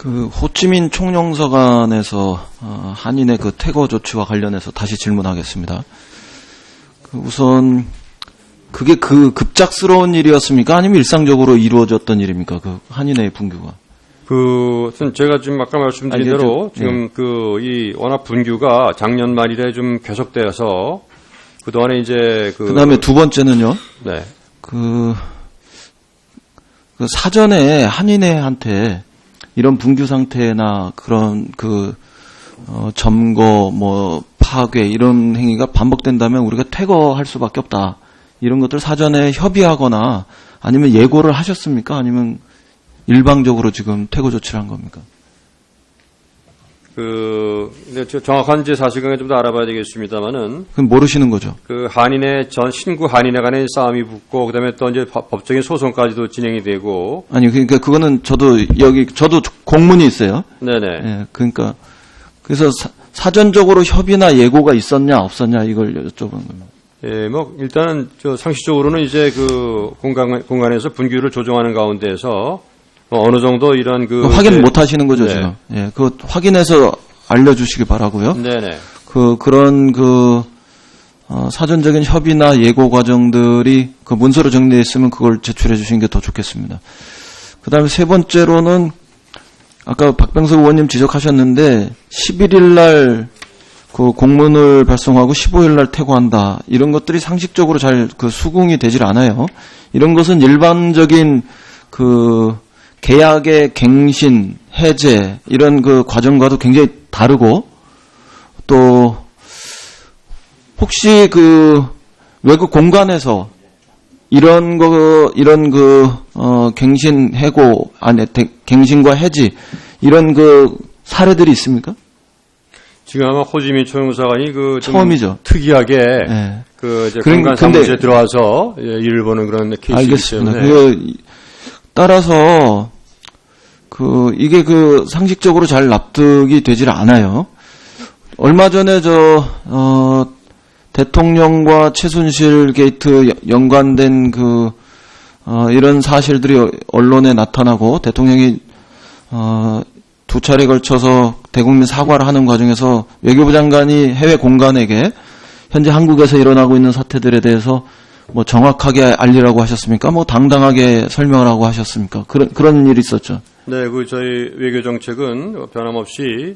그 호치민 총영사관에서 한인의 그 퇴거 조치와 관련해서 다시 질문하겠습니다. 우선 그게 그 급작스러운 일이었습니까? 아니면 일상적으로 이루어졌던 일입니까? 그 한인의 분규가? 제가 지금 아까 말씀드린 대로 지금 이 워낙 분규가 작년 말일에 좀 계속되어서 그동안에 이제 그다음에 두 번째는요. 네. 그 사전에 한인회한테 이런 분규 상태나 그런 점거, 파괴 이런 행위가 반복된다면 우리가 퇴거할 수밖에 없다. 이런 것들 사전에 협의하거나 아니면 예고를 하셨습니까? 아니면 일방적으로 지금 퇴거 조치를 한 겁니까? 근데 정확한 이제 사실관계 좀 더 알아봐야 되겠습니다만은. 그럼 모르시는 거죠? 신구 한인회 간의 싸움이 붙고, 그 다음에 또 이제 법적인 소송까지도 진행이 되고. 아니, 그러니까 그거는 저도 공문이 있어요. 네네. 예, 그러니까, 그래서 사전적으로 협의나 예고가 있었냐, 없었냐, 이걸 여쭤보는 겁니다. 예, 일단은, 상식적으로는 이제 공간에서 분규를 조정하는 가운데에서 어느 정도 이런 확인 못 하시는 거죠, 네. 지금. 예, 그거 확인해서 알려주시기 바라고요. 네네. 그런 사전적인 협의나 예고 과정들이 문서로 정리되어 있으면 그걸 제출해 주시는 게 더 좋겠습니다. 그 다음에 세 번째로는 아까 박병석 의원님 지적하셨는데 11일 날 공문을 발송하고 15일 날 퇴고한다. 이런 것들이 상식적으로 잘 수긍이 되질 않아요. 이런 것은 일반적인 계약의 갱신, 해제 이런 과정과도 굉장히 다르고 또 혹시 외국 공간에서 이런 갱신, 해고 갱신과 해지 이런 사례들이 있습니까? 지금 아마 호지민 총영사관이 처음이죠. 특이하게 네. 이제 공간 사무실에 들어와서 일을 보는 그런 케이스이기 알겠습니다. 때문에. 따라서 이게 상식적으로 잘 납득이 되질 않아요. 얼마 전에 대통령과 최순실 게이트 연관된 이런 사실들이 언론에 나타나고 대통령이 두 차례 걸쳐서 대국민 사과를 하는 과정에서 외교부 장관이 해외 공간에게 현재 한국에서 일어나고 있는 사태들에 대해서 정확하게 알리라고 하셨습니까? 당당하게 설명을 하고 하셨습니까? 그런 일이 있었죠. 네, 저희 외교 정책은 변함없이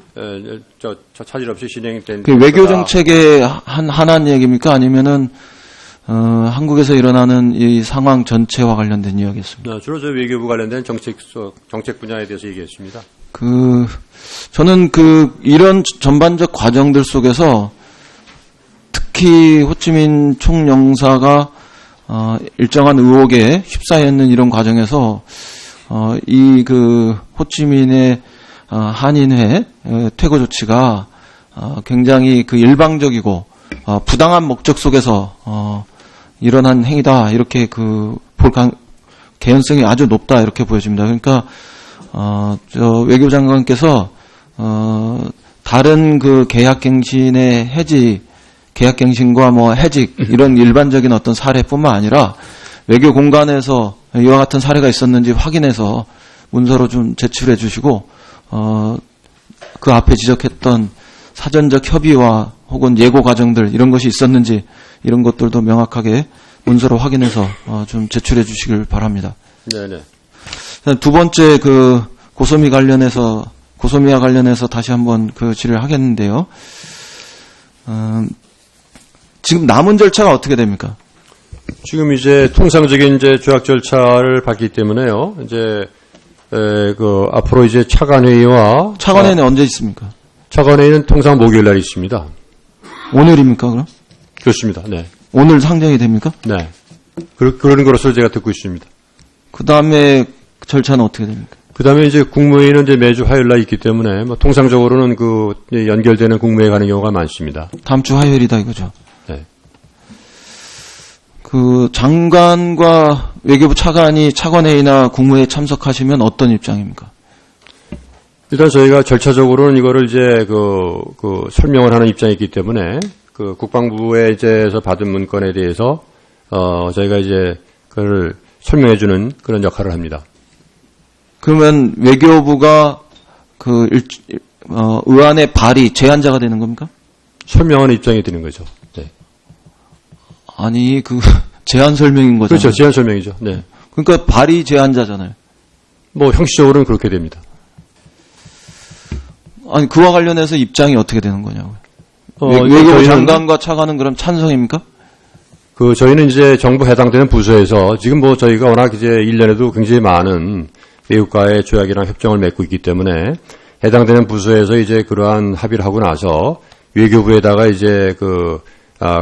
차질 없이 진행된. 외교 정책의 하나의 얘기입니까? 아니면은 한국에서 일어나는 이 상황 전체와 관련된 이야기였습니다. 네, 주로 저희 외교부 관련된 정책 분야에 대해서 얘기했습니다. 저는 이런 전반적 과정들 속에서 특히 호치민 총영사가 일정한 의혹에 휩싸였는 이런 과정에서 호치민의 한인회 퇴거 조치가 굉장히 일방적이고 부당한 목적 속에서 일어난 행위다 이렇게 볼 개연성이 아주 높다 이렇게 보여집니다. 그러니까 외교부 장관께서 다른 계약갱신의 해지, 계약갱신과 해직 이런 일반적인 어떤 사례뿐만 아니라 외교 공간에서 이와 같은 사례가 있었는지 확인해서 문서로 좀 제출해 주시고 그 앞에 지적했던 사전적 협의와 혹은 예고 과정들 이런 것이 있었는지 이런 것들도 명확하게 문서로 확인해서 좀 제출해 주시길 바랍니다. 네네. 두 번째 고소미와 관련해서 다시 한번 질의를 하겠는데요. 지금 남은 절차가 어떻게 됩니까? 지금 이제 통상적인 조약 절차를 밟기 때문에요. 앞으로 이제 차관회의는 언제 있습니까? 차관회의는 통상 목요일 날 있습니다. 오늘입니까, 그럼? 그렇습니다. 네. 오늘 상정이 됩니까? 네. 그런 것으로 제가 듣고 있습니다. 그 다음에 절차는 어떻게 됩니까? 그 다음에 이제 국무회의는 이제 매주 화요일 날 있기 때문에 통상적으로는 연결되는 국무회의 가는 경우가 많습니다. 다음 주 화요일이다 이거죠? 네. 장관과 외교부 차관이 차관회의나 국무회의에 참석하시면 어떤 입장입니까? 일단 저희가 절차적으로는 이거를 이제 설명을 하는 입장이기 때문에 국방부에서 받은 문건에 대해서 저희가 이제 그걸 설명해주는 그런 역할을 합니다. 그러면 외교부가 의안의 발의 제안자가 되는 겁니까? 설명하는 입장이 되는 거죠. 네. 아니, 제안 설명인 거잖아요. 그렇죠. 제안 설명이죠. 네. 그러니까 발의 제안자잖아요. 뭐 형식적으로는 그렇게 됩니다. 아니, 그와 관련해서 입장이 어떻게 되는 거냐고요. 이거 외교부 장관과 차관은 그럼 찬성입니까? 저희는 이제 정부 해당되는 부서에서 지금 뭐 저희가 워낙 이제 1년에도 굉장히 많은 외국과의 조약이나 협정을 맺고 있기 때문에 해당되는 부서에서 이제 그러한 합의를 하고 나서 외교부에다가 이제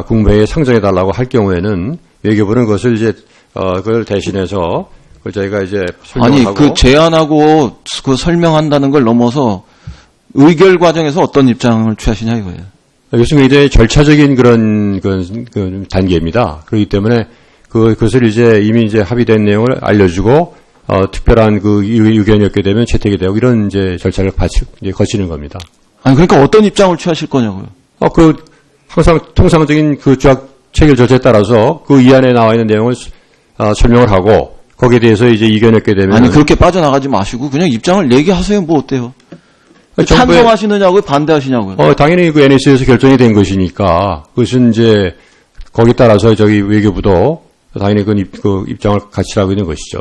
국무회의에 상정해달라고 할 경우에는 외교부는 그것을 이제, 그걸 대신해서 그걸 저희가 이제 설명하고. 아니, 제안하고 설명한다는 걸 넘어서 의결 과정에서 어떤 입장을 취하시냐 이거예요. 이것은 굉장히 절차적인 그런 단계입니다. 그렇기 때문에 그것을 이제 이미 이제 합의된 내용을 알려주고, 특별한 의견이 없게 되면 채택이 되고 이런 이제 절차를 거치는 겁니다. 아니, 그러니까 어떤 입장을 취하실 거냐고요. 항상 통상적인 조약 체결 절차에 따라서 이 안에 나와 있는 내용을 설명을 하고 거기에 대해서 이제 의견이 없게 되면. 아니, 그렇게 빠져나가지 마시고 그냥 입장을 얘기하세요. 뭐 어때요? 찬성하시느냐고요? 반대하시냐고요? 당연히 NSC에서 결정이 된 것이니까 그것은 이제 거기에 따라서 저기 외교부도 당연히 그 입장을 같이 하고 있는 것이죠.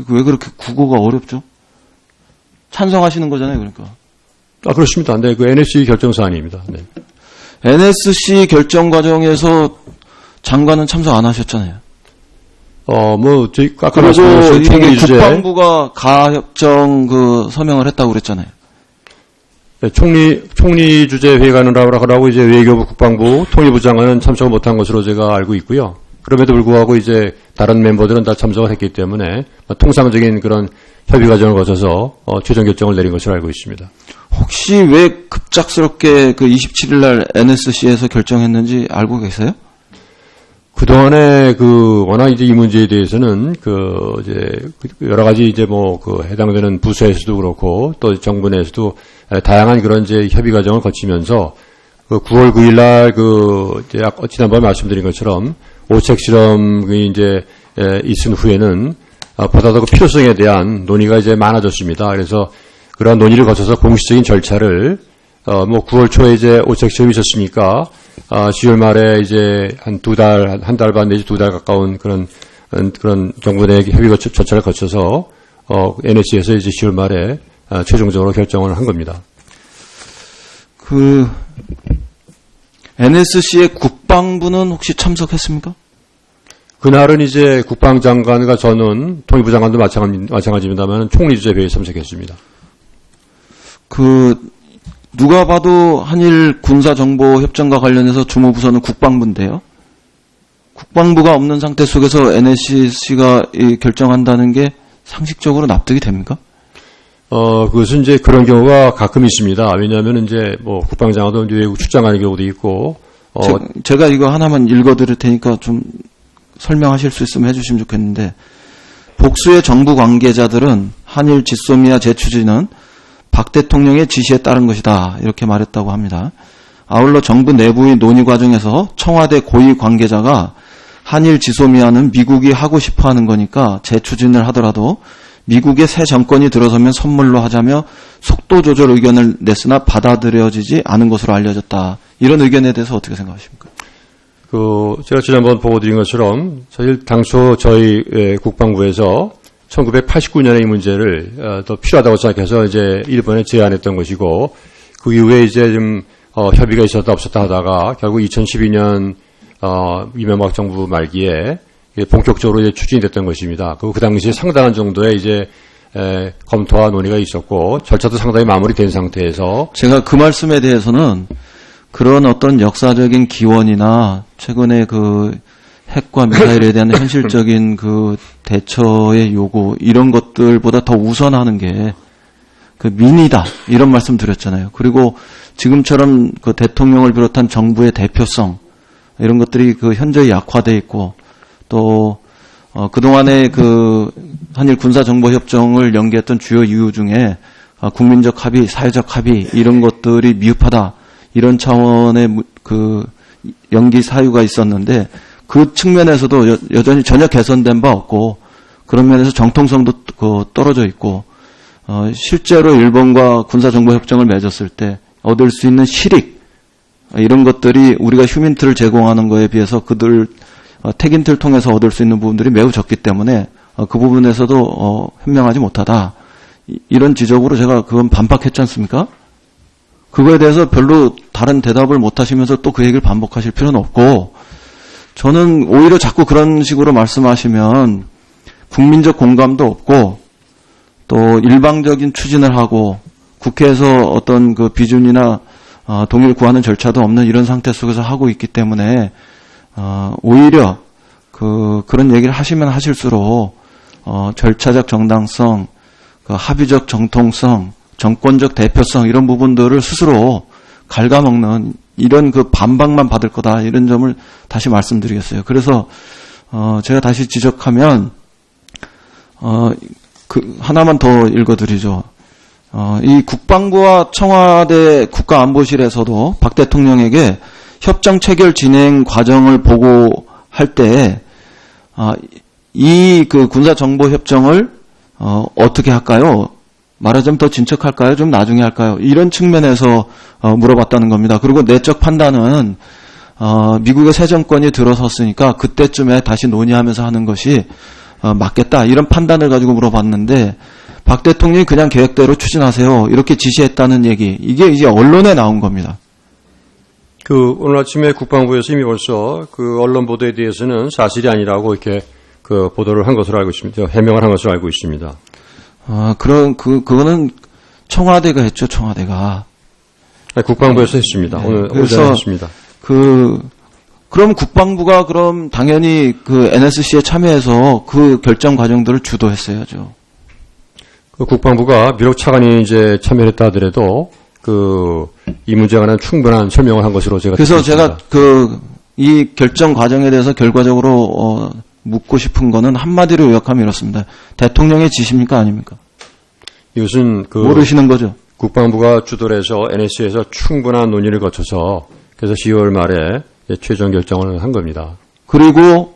왜 그렇게 국어가 어렵죠? 찬성하시는 거잖아요, 그러니까. 그렇습니다. 네, NSC 결정 사안입니다. 네. NSC 결정 과정에서 장관은 참석 안 하셨잖아요. 저희 아까 그리고 이게 주제. 국방부가 가협정 서명을 했다고 그랬잖아요. 네, 총리 주재 회의관을 하라고 이제 외교부 국방부 통일부 장관은 참석을 못한 것으로 제가 알고 있고요. 그럼에도 불구하고 이제 다른 멤버들은 다 참석을 했기 때문에 통상적인 그런 협의 과정을 거쳐서 최종 결정을 내린 것으로 알고 있습니다. 혹시 왜 급작스럽게 27일 날 NSC에서 결정했는지 알고 계세요? 그동안에 워낙 이제 이 문제에 대해서는 이제 여러 가지 이제 해당되는 부서에서도 그렇고 또 정부 내에서도 다양한 그런 이제 협의 과정을 거치면서 9월 9일 날 지난번에 말씀드린 것처럼 오책 실험이 이제 있은 후에는 보다 더 필요성에 대한 논의가 이제 많아졌습니다. 그래서 그러한 논의를 거쳐서 공식적인 절차를 9월 초에 이제 오책 실험이 있었으니까 10월 말에 이제 한 달 반 내지 2달 가까운 그런 정부 내 협의 절차를 거쳐서 NSC에서 이제 10월 말에 최종적으로 결정을 한 겁니다. NSC의 국방부는 혹시 참석했습니까? 그날은 이제 국방장관과 저는 통일부 장관도 마찬가지입니다만 총리 주재 회의에 참석했습니다. 누가 봐도 한일 군사정보협정과 관련해서 주무부서는 국방부인데요. 국방부가 없는 상태 속에서 NSC가 결정한다는 게 상식적으로 납득이 됩니까? 그것은 이제 그런 경우가 가끔 있습니다. 왜냐하면 이제 국방장관도 외국 출장 가는 경우도 있고. 제가 이거 하나만 읽어드릴 테니까 좀 설명하실 수 있으면 해주시면 좋겠는데, 복수의 정부 관계자들은 한일 지소미아 재추진은 박 대통령의 지시에 따른 것이다, 이렇게 말했다고 합니다. 아울러 정부 내부의 논의 과정에서 청와대 고위 관계자가 한일 지소미아는 미국이 하고 싶어하는 거니까 재추진을 하더라도 미국의 새 정권이 들어서면 선물로 하자며 속도 조절 의견을 냈으나 받아들여지지 않은 것으로 알려졌다. 이런 의견에 대해서 어떻게 생각하십니까? 제가 지난번 보고드린 것처럼 사실 당초 저희 국방부에서 1989년에 이 문제를 더 필요하다고 생각해서 이제 일본에 제안했던 것이고, 그 이후에 이제 좀 협의가 있었다 없었다 하다가 결국 2012년 이명박 정부 말기에 본격적으로 이제 추진이 됐던 것입니다. 그 당시에 상당한 정도의 이제 검토와 논의가 있었고 절차도 상당히 마무리된 상태에서, 제가 그 말씀에 대해서는 그런 어떤 역사적인 기원이나 최근에 핵과 미사일에 대한 현실적인 대처의 요구, 이런 것들보다 더 우선하는 게 민의다, 이런 말씀 드렸잖아요. 그리고 지금처럼 대통령을 비롯한 정부의 대표성, 이런 것들이 현저히 약화돼 있고, 또 그동안에 한일 군사정보협정을 연기했던 주요 이유 중에 국민적 합의, 사회적 합의, 이런 것들이 미흡하다, 이런 차원의 연기 사유가 있었는데, 그 측면에서도 여전히 전혀 개선된 바 없고, 그런 면에서 정통성도 떨어져 있고 실제로 일본과 군사정보협정을 맺었을 때 얻을 수 있는 실익 이런 것들이 우리가 휴민트를 제공하는 거에 비해서 그들 택인트를 통해서 얻을 수 있는 부분들이 매우 적기 때문에 그 부분에서도 현명하지 못하다. 이런 지적으로 제가 그건 반박했지 않습니까? 그거에 대해서 별로 다른 대답을 못 하시면서 또 그 얘기를 반복하실 필요는 없고, 저는 오히려 자꾸 그런 식으로 말씀하시면 국민적 공감도 없고 또 일방적인 추진을 하고 국회에서 어떤 그 비준이나 동의를 구하는 절차도 없는 이런 상태 속에서 하고 있기 때문에 오히려 그런 얘기를 하시면 하실수록 절차적 정당성, 합의적 정통성, 정권적 대표성 이런 부분들을 스스로 갉아먹는 이런 그 반박만 받을 거다 이런 점을 다시 말씀드리겠어요. 그래서 제가 다시 지적하면 하나만 더 읽어드리죠. 이 국방부와 청와대 국가안보실에서도 박 대통령에게 협정 체결 진행 과정을 보고할 때 이 그 군사정보협정을 어떻게 할까요? 말하자면 더 진척할까요? 좀 나중에 할까요? 이런 측면에서 물어봤다는 겁니다. 그리고 내적 판단은 미국의 새 정권이 들어섰으니까 그때쯤에 다시 논의하면서 하는 것이 맞겠다. 이런 판단을 가지고 물어봤는데 박 대통령이 그냥 계획대로 추진하세요. 이렇게 지시했다는 얘기. 이게 이제 언론에 나온 겁니다. 오늘 아침에 국방부에서 이미 벌써 그 언론 보도에 대해서는 사실이 아니라고 이렇게 그 보도를 한 것으로 알고 있습니다. 해명을 한 것으로 알고 있습니다. 그거는 청와대가 했죠, 청와대가. 네, 국방부에서 했습니다. 오늘 오전에 했습니다. 그럼 국방부가 그럼 당연히 그 NSC에 참여해서 그 결정 과정들을 주도했어야죠. 국방부가 비록 차관이 이제 참여했다 하더라도 이 문제에 관한 충분한 설명을 한 것으로 제가 그래서 듣겠습니다. 제가 이 결정 과정에 대해서 결과적으로 묻고 싶은 거는 한마디로 요약하면 이렇습니다. 대통령의 지시입니까 아닙니까? 이것은 모르시는 거죠. 국방부가 주도를 해서 NSC에서 충분한 논의를 거쳐서 그래서 10월 말에 최종 결정을 한 겁니다. 그리고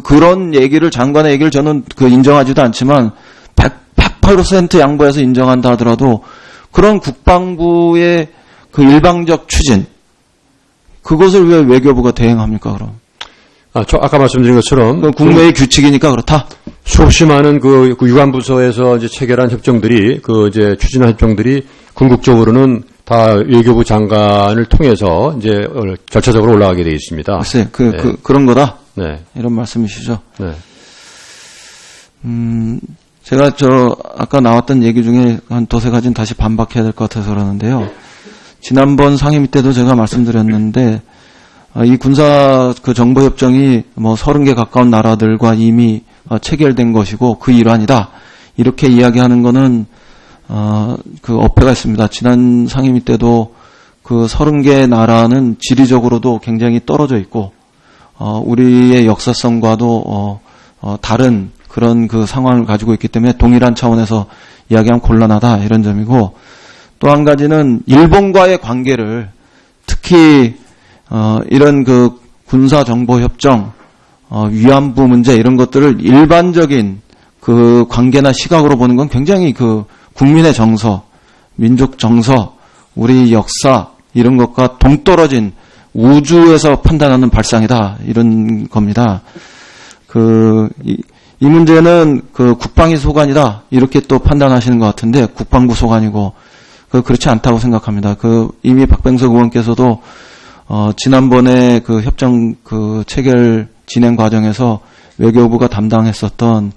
그런 얘기를 장관의 얘기를 저는 인정하지도 않지만 100% 양보해서 인정한다 하더라도 그런 국방부의 그 일방적 추진 그것을 왜 외교부가 대행합니까 그럼? 아까 말씀드린 것처럼 국내의 규칙이니까 그렇다. 수없이 많은 그 유관부서에서 이제 체결한 협정들이 이제 추진한 협정들이 궁극적으로는 다 외교부 장관을 통해서 이제 절차적으로 올라가게 되어 있습니다. 글쎄, 그런 거다. 네. 이런 말씀이시죠. 네. 제가 아까 나왔던 얘기 중에 한 두세 가지는 다시 반박해야 될 것 같아서 그러는데요. 지난번 상임위 때도 제가 말씀드렸는데, 이 군사 정보협정이 30개 가까운 나라들과 이미 체결된 것이고 그 일환이다. 이렇게 이야기하는 거는, 어폐가 있습니다. 지난 상임위 때도 30개 나라는 지리적으로도 굉장히 떨어져 있고, 우리의 역사성과도, 다른 그런 상황을 가지고 있기 때문에 동일한 차원에서 이야기하면 곤란하다. 이런 점이고, 또 한 가지는 일본과의 관계를 특히 이런 군사정보협정, 위안부 문제 이런 것들을 일반적인 관계나 시각으로 보는 건 굉장히 국민의 정서, 민족 정서, 우리 역사 이런 것과 동떨어진 우주에서 판단하는 발상이다 이런 겁니다. 이 문제는 국방이 소관이다 이렇게 또 판단하시는 것 같은데 국방부 소관이고 그렇지 않다고 생각합니다. 이미 박병석 의원께서도 지난번에 협정 체결 진행 과정에서 외교부가 담당했었던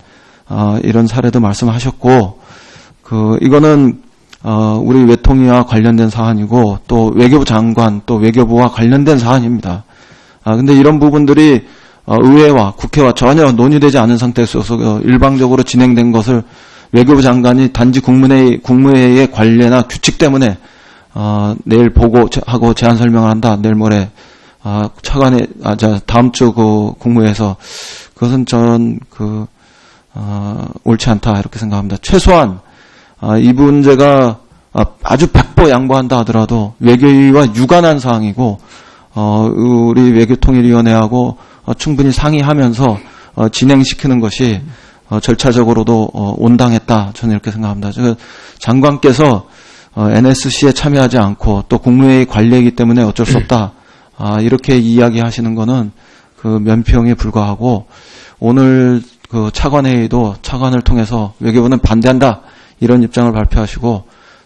이런 사례도 말씀하셨고 이거는 우리 외통위와 관련된 사안이고 또 외교부 장관 또 외교부와 관련된 사안입니다. 근데 이런 부분들이 의회와 국회와 전혀 논의되지 않은 상태에서 일방적으로 진행된 것을 외교부 장관이 단지 국무회의의 관례나 규칙 때문에 내일 보고하고 제안 설명을 한다. 내일 모레 차관에 다음 주 국무회에서 그것은 저는 옳지 않다 이렇게 생각합니다. 최소한 이 문제가 아주 백보 양보한다 하더라도 외교위와 유관한 사항이고 우리 외교통일위원회하고 충분히 상의하면서 진행시키는 것이 절차적으로도 온당했다. 저는 이렇게 생각합니다. 장관께서 NSC에 참여하지 않고 또 국무회의 관리이기 때문에 어쩔 수 없다. 이렇게 이야기하시는 거는 그 면피용에 불과하고 오늘 그 차관회의도 차관을 통해서 외교부는 반대한다. 이런 입장을 발표하시고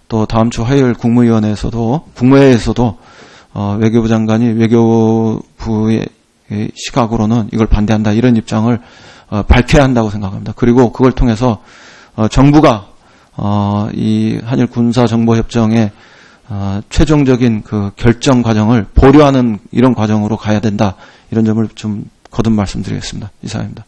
또 다음 주 화요일 국무회의에서도 외교부 장관이 외교부의 시각으로는 이걸 반대한다. 이런 입장을 밝혀야 한다고 생각합니다. 그리고 그걸 통해서 정부가 이 한일 군사 정보 협정의 최종적인 그 결정 과정을 보류하는 이런 과정으로 가야 된다. 이런 점을 좀 거듭 말씀드리겠습니다. 이상입니다.